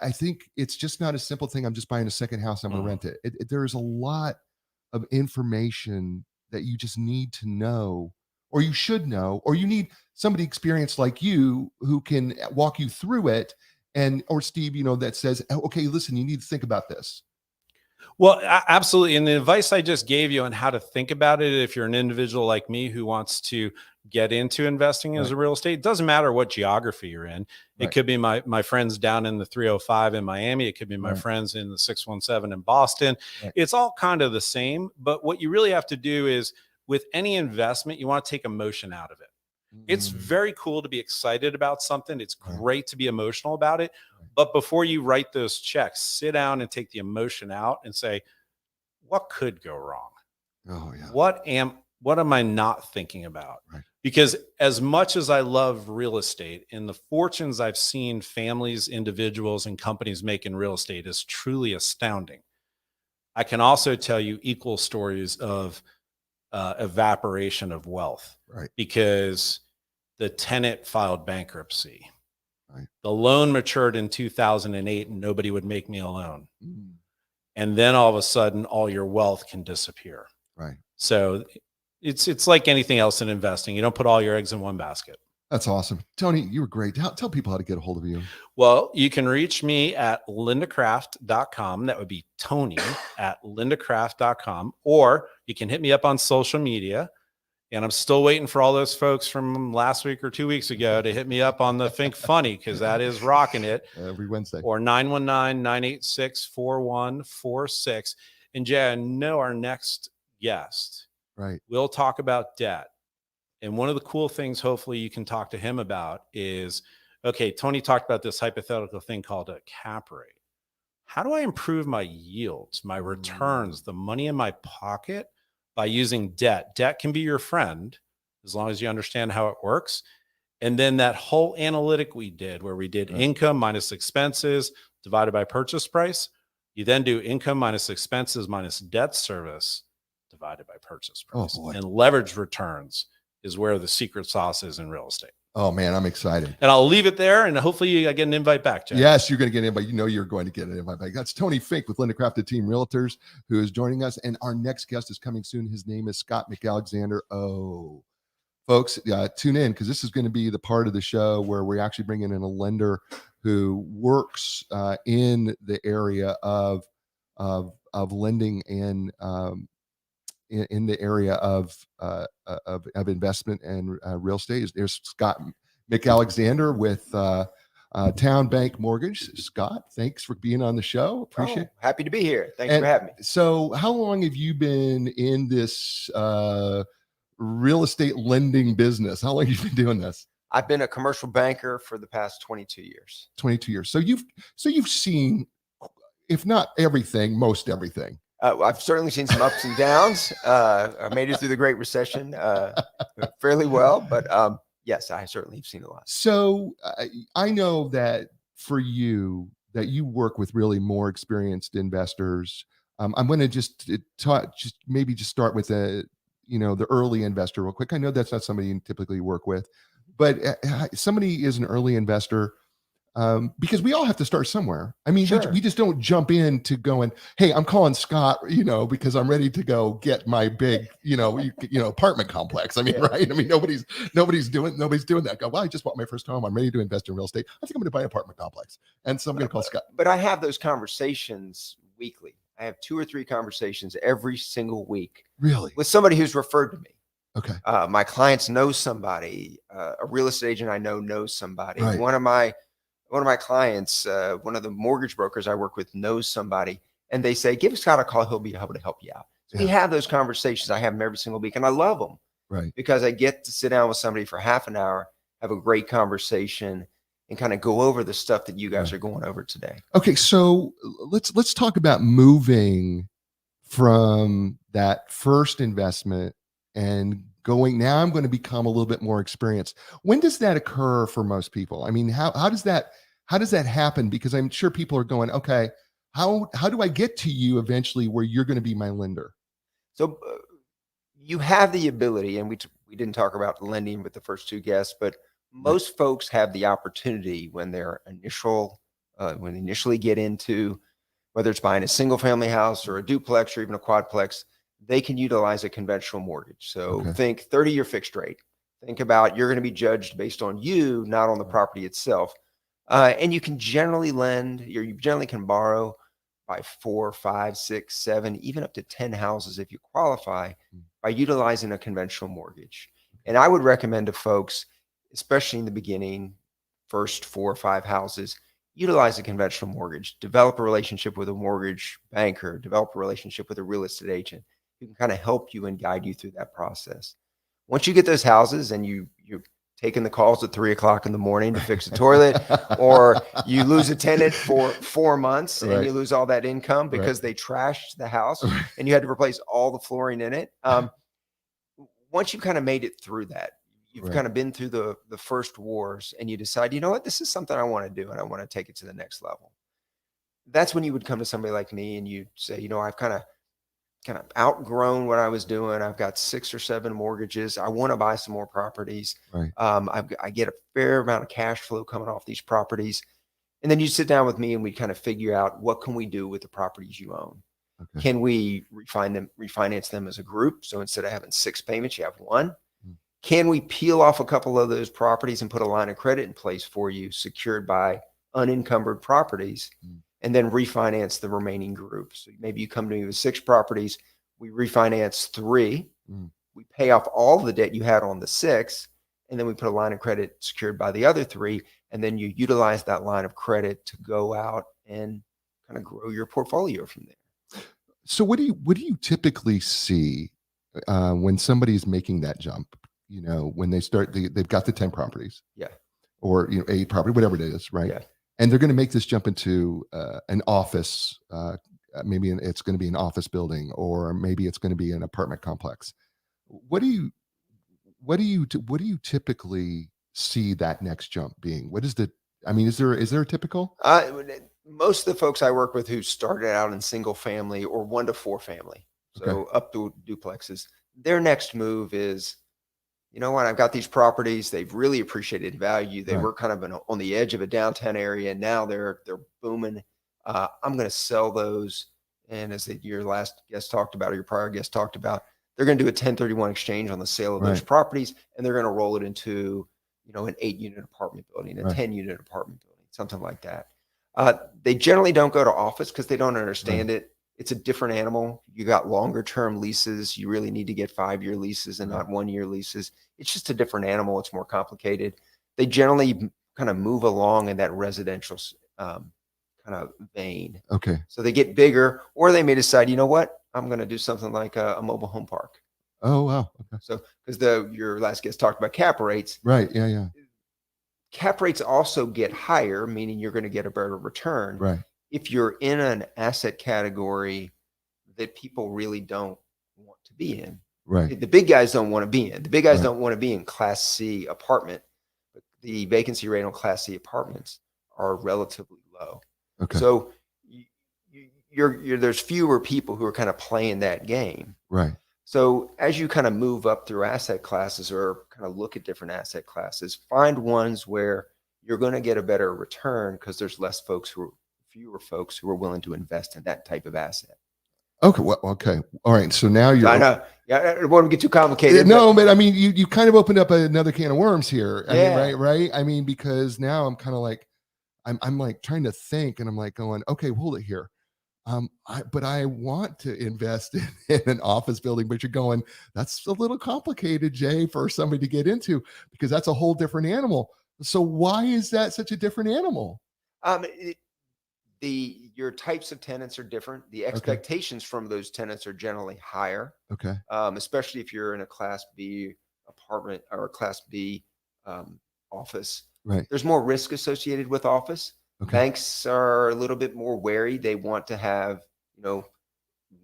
I think it's just not a simple thing. I'm just buying a second house. I'm going to rent it. There's a lot of information that you just need to know, or you should know, or you need somebody experienced like you who can walk you through it. Or Steve, that says, okay, listen, you need to think about this. Well, absolutely. And the advice I just gave you on how to think about it, if you're an individual like me who wants to get into investing as a real estate, it doesn't matter what geography you're in. It could be my friends down in the 305 in Miami. It could be my friends in the 617 in Boston. It's all kind of the same. But what you really have to do is, with any investment, you want to take emotion out of it. It's very cool to be excited about something. It's great to be emotional about it. But before you write those checks, sit down and take the emotion out and say, what could go wrong? Oh, yeah. What am I not thinking about? Right. Because as much as I love real estate and the fortunes I've seen families, individuals, and companies make in real estate is truly astounding, I can also tell you equal stories of evaporation of wealth. Right. Because the tenant filed bankruptcy. Right. The loan matured in 2008 and nobody would make me a loan. And then all of a sudden, all your wealth can disappear. Right. So it's like anything else in investing. You don't put all your eggs in one basket. That's awesome. Tony, you were great. Tell people how to get a hold of you. Well, you can reach me at lindacraft.com. That would be Tony at lindacraft.com. Or you can hit me up on social media. And I'm still waiting for all those folks from last week or 2 weeks ago to hit me up on the Think Funny, because that is rocking it. Every Wednesday. Or 919-986-4146. And Jay, I know our next guest Right. will talk about debt. And one of the cool things, hopefully you can talk to him about is, okay, Tony talked about this hypothetical thing called a cap rate. How do I improve my yields, my returns, the money in my pocket by using debt? Debt can be your friend as long as you understand how it works. And then that whole analytic we did, where we did income minus expenses divided by purchase price, you then do income minus expenses minus debt service divided by purchase price. Oh, boy. And leverage returns is where the secret sauce is in real estate. Oh, man, I'm excited. And I'll leave it there, and hopefully I get an invite back, Jay. Yes, you're going to get an invite. You know you're going to get an invite back. That's Tony Fink with Linda Crafted Team Realtors, who is joining us. And our next guest is coming soon. His name is Scott Mcallister. Oh, folks, tune in, because this is going to be the part of the show where we're actually bringing in a lender who works in the area of lending and in the area of investment and real estate. There's Scott Mcallister with Town Bank Mortgage. Scott, thanks for being on the show. Appreciate it. Happy to be here. Thanks for having me. So how long have you been in this real estate lending business? How long have you been doing this? I've been a commercial banker for the past 22 years. 22 years. So you've seen, if not everything, most everything. I've certainly seen some ups and downs. I made it through the Great Recession fairly well, but yes, I certainly have seen a lot. So I know that for you, that you work with really more experienced investors. I'm going to just start with the early investor real quick. I know that's not somebody you typically work with, but somebody is an early investor. Because we all have to start somewhere. I mean, Sure. we just don't jump into going, hey, I'm calling Scott, because I'm ready to go get my big, apartment complex. I mean, Yeah. right? I mean, nobody's doing that. Go, well, I just bought my first home. I'm ready to invest in real estate. I think I'm going to buy an apartment complex. And so I'm going to call Scott. But I have those conversations weekly. I have 2 or 3 conversations every single week Really? with somebody who's referred to me. Okay. My clients know somebody, a real estate agent I know knows somebody. Right. One of my clients, one of the mortgage brokers I work with knows somebody, and they say, give Scott a call. He'll be able to help you out. So we have those conversations. I have them every single week, and I love them. Right. Because I get to sit down with somebody for half an hour, have a great conversation, and kind of go over the stuff that you guys are going over today. Okay. So let's talk about moving from that first investment and going, now I'm going to become a little bit more experienced. When does that occur for most people? I mean, how does that happen? Because I'm sure people are going, okay, how do I get to you eventually where you're going to be my lender? So you have the ability, and we didn't talk about lending with the first 2 guests, but most folks have the opportunity when they're when they initially get into, whether it's buying a single family house or a duplex or even a quadplex, they can utilize a conventional mortgage. So think 30-year fixed rate. Think about, you're going to be judged based on you, not on the property itself. And you can generally lend, you generally can borrow by 4, 5, 6, 7, even up to 10 houses if you qualify by utilizing a conventional mortgage. And I would recommend to folks, especially in the beginning, first 4 or 5 houses, utilize a conventional mortgage, develop a relationship with a mortgage banker, develop a relationship with a real estate agent who can kind of help you and guide you through that process. Once you get those houses and you're taking the calls at 3 o'clock in the morning to fix a toilet, or you lose a tenant for 4 months and you lose all that income because they trashed the house and you had to replace all the flooring in it. Once you kind of made it through that, you've kind of been through the first wars, and you decide, you know what, this is something I want to do and I want to take it to the next level. That's when you would come to somebody like me and you say, I've kind of outgrown what I was doing. I've got 6 or 7 mortgages. I want to buy some more properties. I get a fair amount of cash flow coming off these properties. And then you sit down with me and we kind of figure out, what can we do with the properties you own? Can we refinance them as a group? So instead of having 6 payments, you have 1. Can we peel off a couple of those properties and put a line of credit in place for you, secured by unencumbered properties, and then refinance the remaining group? So maybe you come to me with 6 properties, we refinance 3, we pay off all the debt you had on the 6, and then we put a line of credit secured by the other 3, and then you utilize that line of credit to go out and kind of grow your portfolio from there. So what do you typically see when somebody's making that jump? You know, when they start, they've got the 10 properties, Yeah. or 8 property, whatever it is, right? Yeah. And they're going to make this jump into an office. Maybe it's going to be an office building, or maybe it's going to be an apartment complex. What do you typically see that next jump being? What is is there a typical? Most of the folks I work with who started out in single family or 1 to 4 family, so up to duplexes, their next move is, you know what, I've got these properties. They've really appreciated value. They were kind of on the edge of a downtown area, and now they're booming. I'm going to sell those. And as your last guest talked about, or your prior guest talked about, they're going to do a 1031 exchange on the sale of those properties, and they're going to roll it into, an 8-unit apartment building, a 10-unit apartment building, something like that. They generally don't go to office because they don't understand it. It's a different animal. You got longer term leases. You really need to get 5-year leases and not 1-year leases. It's just a different animal. It's more complicated. They generally kind of move along in that residential kind of vein. Okay. So they get bigger, or they may decide, you know what, I'm going to do something like a mobile home park. Oh, wow. Okay. So because your last guest talked about cap rates. Right. Yeah. Cap rates also get higher, meaning you're going to get a better return. Right. If you're in an asset category that people really don't want to be in. Right. The big guys don't want to be in. The big guys don't want to be in Class C apartment. But the vacancy rate on Class C apartments are relatively low. Okay. So there's fewer people who are kind of playing that game. Right. So as you kind of move up through asset classes, or kind of look at different asset classes, find ones where you're going to get a better return because there's fewer folks who are willing to invest in that type of asset. Okay. Well, okay. All right. So now I know. Yeah, I don't want to get too complicated. But I mean, you kind of opened up another can of worms here. I Yeah. mean, right. I mean, because now I'm kind of like, I'm like trying to think, and I'm like going, okay, hold it here. But I want to invest in an office building, but you're going, that's a little complicated, Jay, for somebody to get into, because that's a whole different animal. So why is that such a different animal? Your types of tenants are different. The expectations from those tenants are generally higher. Okay. Especially if you're in a Class B apartment or a Class B office. Right. There's more risk associated with office. Okay. Banks are a little bit more wary. They want to have,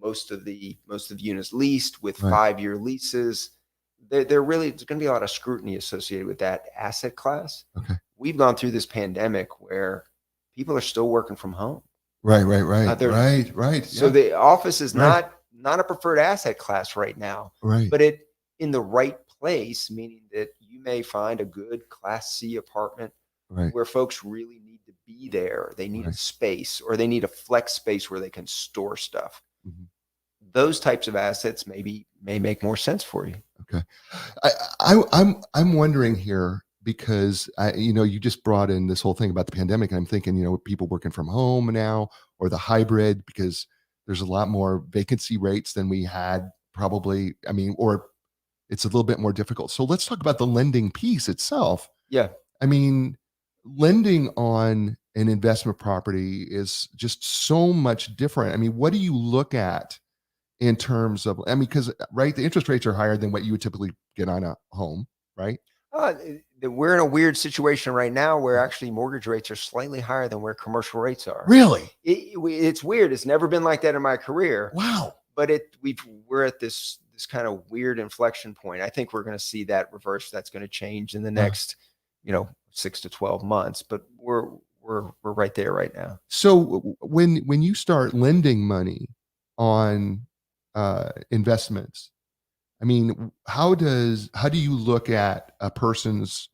most of the units leased with 5-year leases. There's going to be a lot of scrutiny associated with that asset class. Okay. We've gone through this pandemic where people are still working from home. Right. Right. So the office is not a preferred asset class right now. Right. But it in the right place, meaning that you may find a good Class C apartment where folks really need to be there. They need a space, or they need a flex space where they can store stuff. Mm-hmm. Those types of assets may make more sense for you. Okay. I'm wondering here, because you just brought in this whole thing about the pandemic, and I'm thinking, people working from home now, or the hybrid, because there's a lot more vacancy rates than we had probably. I mean, or it's a little bit more difficult. So let's talk about the lending piece itself. Yeah. I mean, lending on an investment property is just so much different. I mean, what do you look at in terms of, because the interest rates are higher than what you would typically get on a home, right? We're in a weird situation right now where actually mortgage rates are slightly higher than where commercial rates are. Really? It's weird. It's never been like that in my career. Wow. But we're at this kind of weird inflection point. I think we're going to see that reverse. That's going to change in the next, 6 to 12 months. But we're right there right now. So when you start lending money on investments, I mean, how do you look at a person's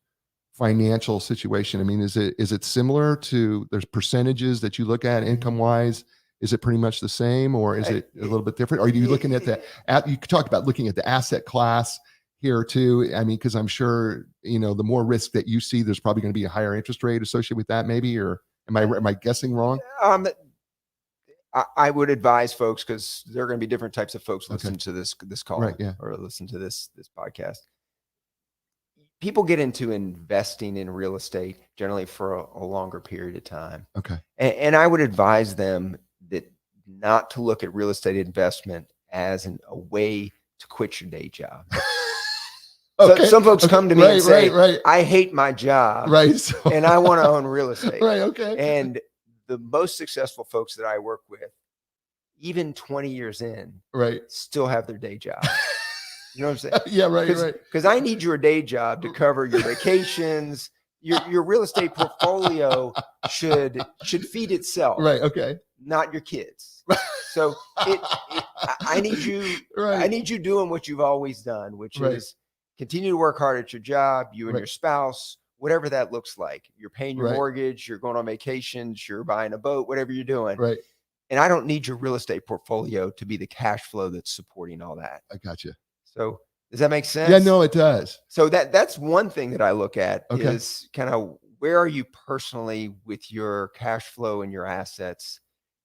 financial situation? I mean, is it similar to, there's percentages that you look at income wise? Is it pretty much the same, or is it a little bit different? Or are you looking at you talked about looking at the asset class here too. I mean, because I'm sure, the more risk that you see, there's probably going to be a higher interest rate associated with that, maybe, or am I guessing wrong? I would advise folks, because there are going to be different types of folks listening to this call, Right, yeah. or listen to this podcast. People get into investing in real estate generally for a longer period of time. Okay. And I would advise them that not to look at real estate investment as a way to quit your day job. Okay. So some folks come to me and say, right. I hate my job Right. So, and I want to own real estate. right. Okay. And the most successful folks that I work with, even 20 years in, Right. still have their day job. You know what I'm saying? Yeah. Right. Right. Because I need your day job to cover your vacations. Your real estate portfolio should feed itself, Right. Okay. not your kids. So I need you. Right. I need you doing what you've always done, which Right. is continue to work hard at your job. You and Right. your spouse, whatever that looks like. You're paying your Right. mortgage. You're going on vacations. You're buying a boat. Whatever you're doing. Right. And I don't need your real estate portfolio to be the cash flow that's supporting all that. I got you. So does that make sense? Yeah. No, it does. So that's one thing that I look at Okay. is kind of where are you personally with your cash flow and your assets,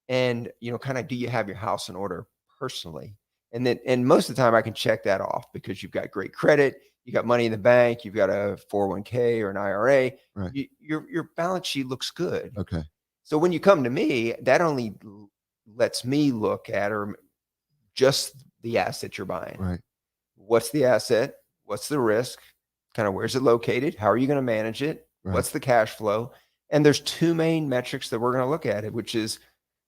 and kind of do you have your house in order personally? And most of the time I can check that off because you've got great credit, you got money in the bank, you've got a 401k or an IRA, Right. your balance sheet looks good. Okay. So when you come to me, that only lets me look at or just the asset you're buying. Right. What's the asset? What's the risk? Kind of where's it located? How are you going to manage it? Right. What's the cash flow? And there's two main metrics that we're going to look at it, which is,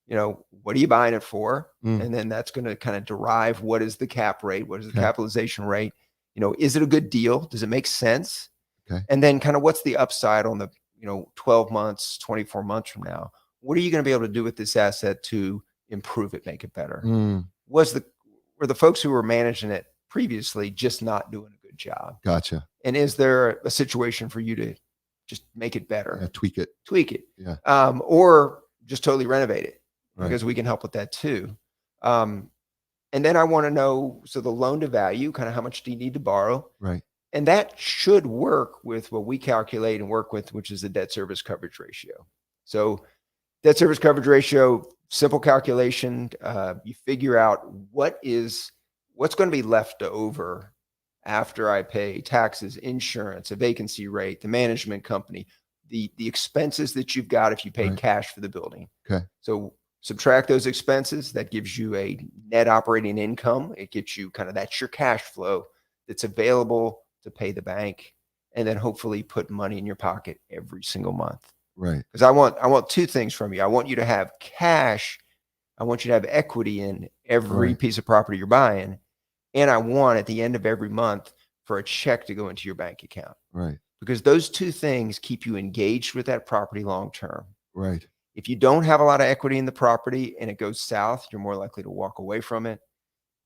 what are you buying it for? And then that's going to kind of derive what is the cap rate? What is the capitalization rate? Is it a good deal? Does it make sense? Okay. And then kind of what's the upside on the, 12 months, 24 months from now? What are you going to be able to do with this asset to improve it, make it better? Were the folks who were managing it previously just not doing a good job? Gotcha. And is there a situation for you to just make it better? Yeah, tweak it. Yeah. Or just totally renovate it, Right. because we can help with that too. And then I want to know, so the loan to value, kind of how much do you need to borrow? Right. And that should work with what we calculate and work with, which is the debt service coverage ratio. So debt service coverage ratio, simple calculation. You figure out what's going to be left over after I pay taxes, insurance, a vacancy rate, the management company, the expenses that you've got if you paid Right. cash for the building. Okay. So subtract those expenses. That gives you a net operating income. It gets you that's your cash flow that's available to pay the bank, and then hopefully put money in your pocket every single month. Right. Because I want two things from you. I want you to have cash. I want you to have equity in every Right. piece of property you're buying. And I want at the end of every month for a check to go into your bank account, Right. because those two things keep you engaged with that property long term. Right. If you don't have a lot of equity in the property and it goes south, you're more likely to walk away from it.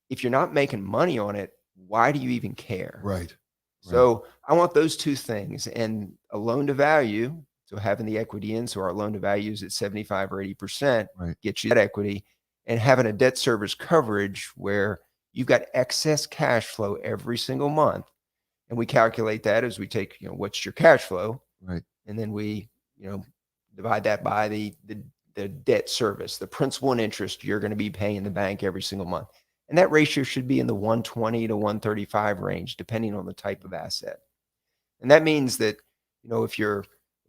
If you're not making money on it, why do you even care? Right. So I want those two things, and a loan to value. So having the equity in, so our loan to value is at 75 or 80%, Right. gets you that equity, and having a debt service coverage where you've got excess cash flow every single month. And we calculate that as we take, what's your cash flow? Right. And then we, divide that by the debt service, the principal and interest you're going to be paying the bank every single month. And that ratio should be in the 120 to 135 range, depending on the type of asset. And that means that, if your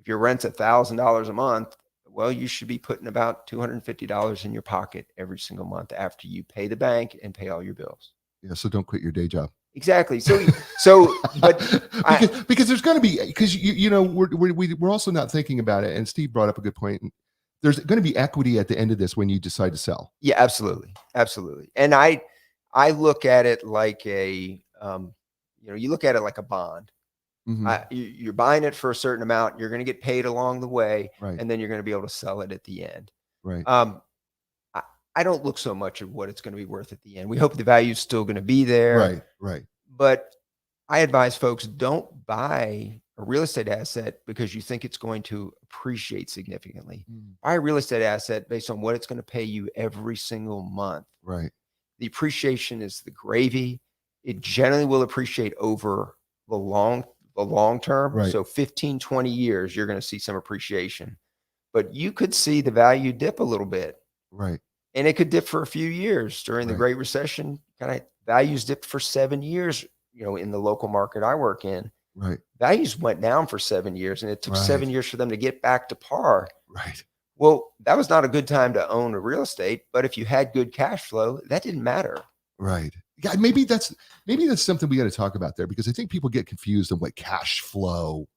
rent's $1,000 a month, well, you should be putting about $250 in your pocket every single month after you pay the bank and pay all your bills. Yeah. So don't quit your day job. Exactly. But because there's going to be, because we're also not thinking about it. And Steve brought up a good point. There's going to be equity at the end of this when you decide to sell. Yeah, absolutely. Absolutely. And I look at it like you look at it like a bond. Mhm. You're buying it for a certain amount. You're going to get paid along the way, Right. and then you're going to be able to sell it at the end. Right. I don't look so much at what it's going to be worth at the end. We hope the value is still going to be there. Right. Right. But I advise folks, don't buy a real estate asset because you think it's going to appreciate significantly. Buy a real estate asset based on what it's going to pay you every single month. Right. The appreciation is the gravy. It generally will appreciate over the long term. Right. So 15, 20 years, you're going to see some appreciation. But you could see the value dip a little bit. Right. And it could dip for a few years. During the Right. Great Recession, kind of values dipped for 7 years, in the local market I work in. Right. Values went down for 7 years, and it took Right. 7 years for them to get back to par. Right. Well, that was not a good time to own a real estate, but if you had good cash flow, that didn't matter. Right. Yeah. Maybe that's something we got to talk about there, because I think people get confused on what cash flow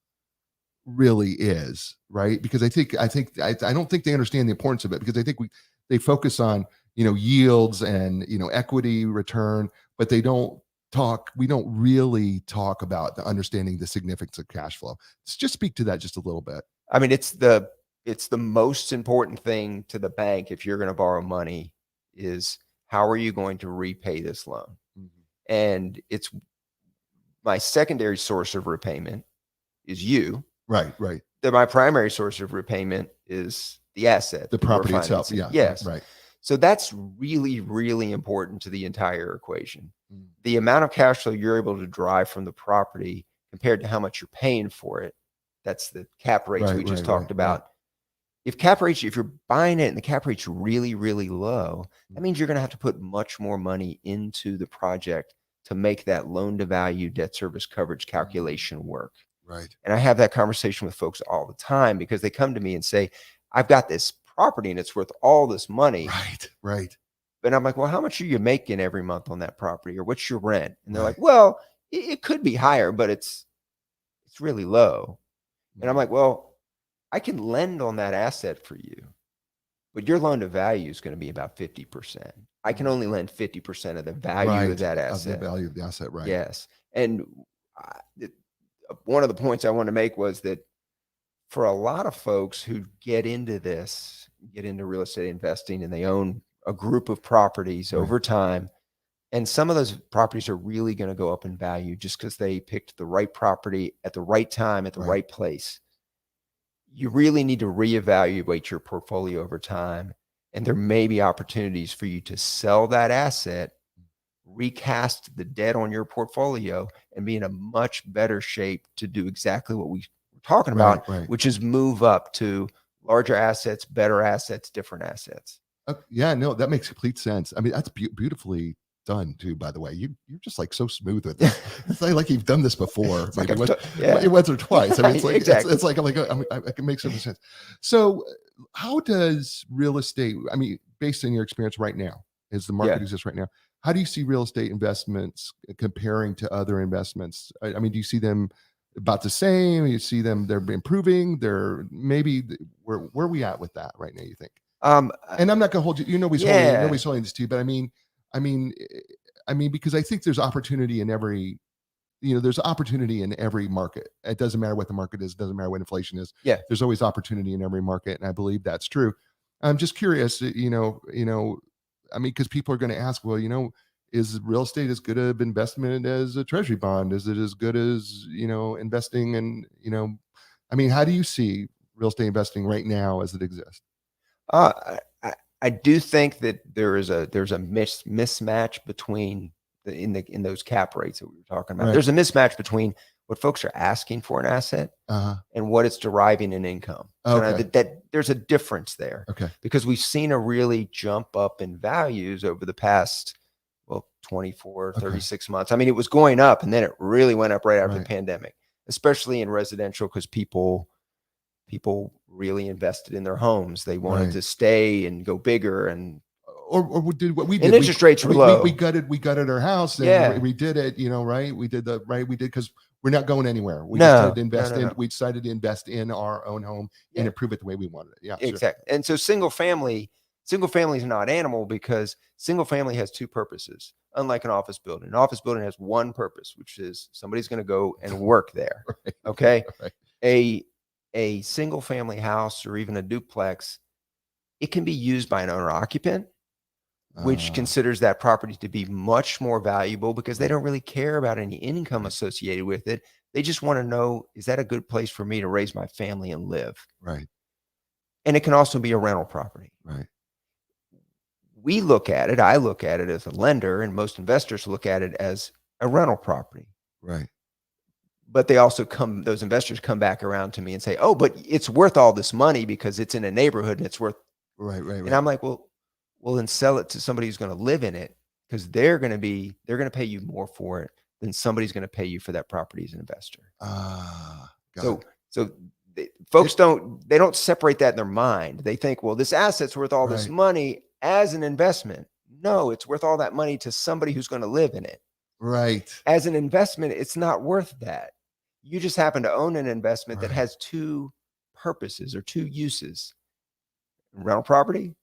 really is, right? Because I don't think they understand the importance of it, because I think they focus on, yields and, equity return, but we don't really talk about the understanding the significance of cash flow. Let's just speak to that just a little bit. I mean, it's the most important thing to the bank if you're going to borrow money is how are you going to repay this loan? Mm-hmm. And it's my secondary source of repayment is you. Right. My primary source of repayment is the asset, The that we're property itself. financing. Yeah. Yes. Right. So that's really, really important to the entire equation. Mm. The amount of cash flow you're able to drive from the property compared to how much you're paying for it. That's the cap rates we just talked about. If you're buying it and the cap rate's really, really low, that means you're going to have to put much more money into the project to make that loan to value debt service coverage calculation work. Right. And I have that conversation with folks all the time because they come to me and say, I've got this property and it's worth all this money. Right. But I'm like, well, how much are you making every month on that property, or what's your rent? And they're Right. like, well, it could be higher, but it's really low. And I'm like, well, I can lend on that asset for you, but your loan to value is going to be about 50%. I can only lend 50% of the value of that asset. Of the value of the asset, right. Yes. And one of the points I want to make was that for a lot of folks who get into real estate investing, and they own a group of properties over time, and some of those properties are really going to go up in value just because they picked the right property at the right time at the right place. You really need to reevaluate your portfolio over time. And there may be opportunities for you to sell that asset, recast the debt on your portfolio, and be in a much better shape to do exactly what we were talking about, which is move up to larger assets, better assets, different assets. Yeah, no, that makes complete sense. I mean, that's beautifully done too, by the way. You're just like so smooth with it. It's like you've done this before, maybe once or twice. I mean, it's like, exactly. it's like I can make some sense. So how does real estate, I mean, based on your experience right now, as the market exists right now, how do you see real estate investments comparing to other investments? I mean, do you see them about the same? You see them, they're improving, they're maybe, where are we at with that right now, you think? And I'm not going to hold you, nobody's holding this to you, but I mean, because I think there's opportunity in every, there's opportunity in every market. It doesn't matter what the market is. It doesn't matter what inflation is. Yeah. There's always opportunity in every market. And I believe that's true. I'm just curious, I mean, because people are going to ask, well, is real estate as good of investment as a treasury bond? Is it as good as, investing in, I mean, how do you see real estate investing right now as it exists? I do think that there's a mismatch between in those cap rates that we were talking about. There's a mismatch between what folks are asking for an asset and what it's deriving in income. That there's a difference there. Okay. Because we've seen a really jump up in values over the past 24, 36 months. I mean, it was going up and then it really went up right after the pandemic, especially in residential, because people really invested in their homes. They wanted to stay and go bigger, and or did what we did. And interest rates were low. We gutted our house, and we did it. We did because we're not going anywhere. We decided to invest we decided to invest in our own home and improve it the way we wanted it. Yeah, exactly. Sure. And so single family is not animal, because single family has two purposes. Unlike an office building has one purpose, which is somebody's going to go and work there. Okay. A single family house, or even a duplex, it can be used by an owner occupant, which considers that property to be much more valuable because they don't really care about any income associated with it. They just want to know, is that a good place for me to raise my family and live? Right. And it can also be a rental property. Right. I look at it as a lender, and most investors look at it as a rental property. Right. But those investors come back around to me and say, oh, but it's worth all this money because it's in a neighborhood and it's worth. Right. And I'm like, well, well, then sell it to somebody who's going to live in it, because they're going to pay you more for it than somebody's going to pay you for that property as an investor. So folks don't separate that in their mind. They think, well, this asset's worth all this money as an investment. No, it's worth all that money to somebody who's going to live in it. Right. As an investment, it's not worth that. You just happen to own an investment that has two purposes or two uses: rental property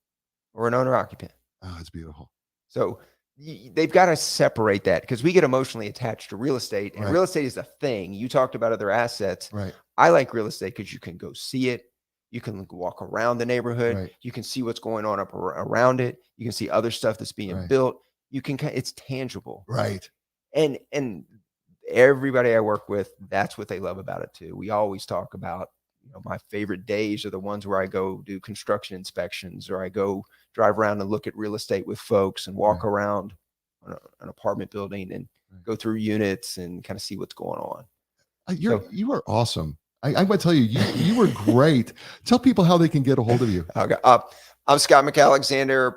or an owner occupant. Oh, it's beautiful. So they've got to separate that, because we get emotionally attached to real estate, and real estate is a thing. You talked about other assets. Right. I like real estate because you can go see it. You can walk around the neighborhood. Right. You can see what's going on around it. You can see other stuff that's being built. It's tangible. Right. And everybody I work with, that's what they love about it too. We always talk about, my favorite days are the ones where I go do construction inspections, or I go drive around and look at real estate with folks and walk around an apartment building and go through units and kind of see what's going on. You are awesome. I'm going to tell you, you were great. Tell people how they can get a hold of you. Okay. I'm Scott Mcallister.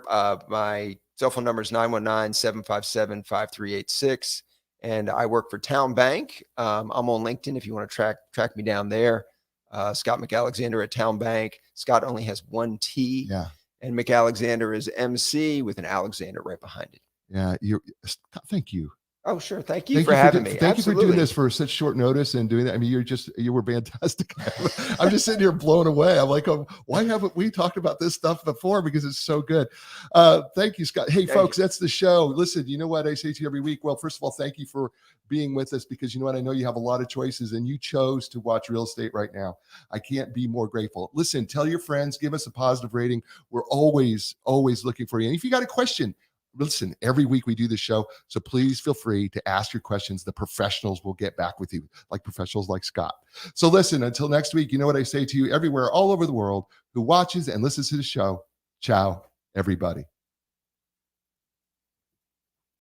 My cell phone number is 919-757-5386. And I work for Town Bank. I'm on LinkedIn if you want to track me down there. Scott McAlexander at Town Bank. Scott only has one T. Yeah. And McAlexander is MC with an Alexander right behind it. Yeah. Thank you. Oh, sure. Thank you for having me. Thank you for doing this for such short notice and doing that. I mean, you were fantastic. I'm just sitting here blown away. I'm like, why haven't we talked about this stuff before? Because it's so good. Thank you, Scott. Hey, folks, that's the show. Listen, you know what I say to you every week? Well, first of all, thank you for being with us, because you know what? I know you have a lot of choices and you chose to watch real estate right now. I can't be more grateful. Listen, tell your friends, give us a positive rating. We're always looking for you. And if you got a question, listen, every week we do this show, so please feel free to ask your questions. The professionals will get back with you, like professionals like Scott. So listen, until next week, you know what I say to you everywhere, all over the world, who watches and listens to the show. Ciao, everybody.